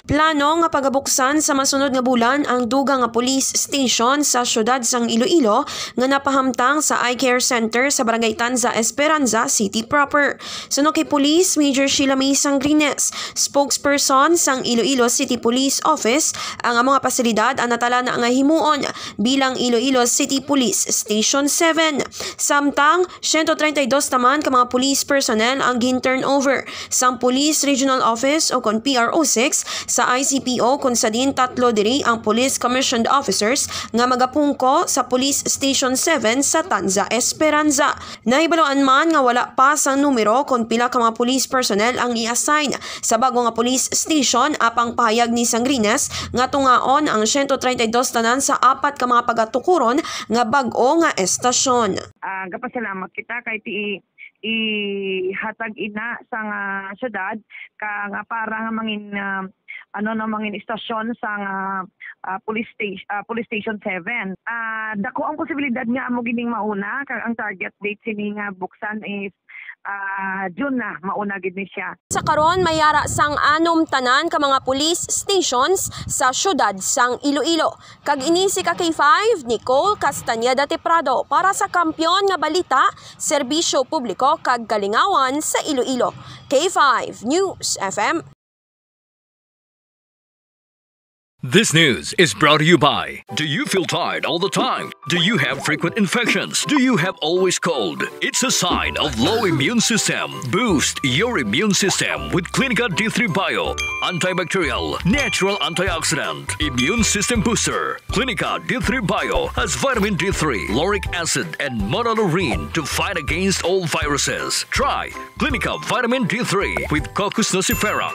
Plano nga pagabuksan sa masunod nga bulan ang Dugang nga police station sa Syudad sang Iloilo nga napahamtang sa Eye Care Center sa Barangay Tanza, Esperanza City proper. Suno kay Police Major Sheila May Sangrines, spokesperson sang Iloilo City Police Office, ang mga pasilidad ang natala na nga himuon bilang Iloilo City Police Station 7. Samtang 132 naman ka mga police personnel ang gin-turnover sang Police Regional Office o kon PRO6 sa ICPO kung sa din tatlo diri ang Police Commissioned Officers nga magapungko sa Police Station 7 sa Tanza, Esperanza. Nahibaloan man nga wala pa sang numero kung pila ka mga police personnel ang i-assign sa bago nga police station apang pahayag ni Sangrines nga tungaon ang 132 tanan sa apat ka mga pagatukuron nga bag-o nga estasyon. Gapasalamat kita kay ihatag ina sa syudad ka nga para nga mangin mangin istasyon sa police station 7. Dako ang posibilidad nga amo gining mauna kag ang target date sini nga buksan is June na mauna gid ni siya. Sa karon mayara sang anom tanan ka mga police stations sa syudad sang Iloilo. Kag ini si K5 Nicole Castañeda Teprado para sa Kampiyon nga Balita, Serbisyo Publiko kag Kalingawan sa Iloilo. K5 News FM. This news is brought to you by: do you feel tired all the time? Do you have frequent infections? Do you have always cold? It's a sign of low immune system. Boost your immune system with Clinica D3 Bio, antibacterial, natural antioxidant, immune system booster. Clinica D3 Bio has vitamin D3, lauric acid, and monolurine to fight against all viruses. Try Clinica Vitamin D3 with Coccus nocifera.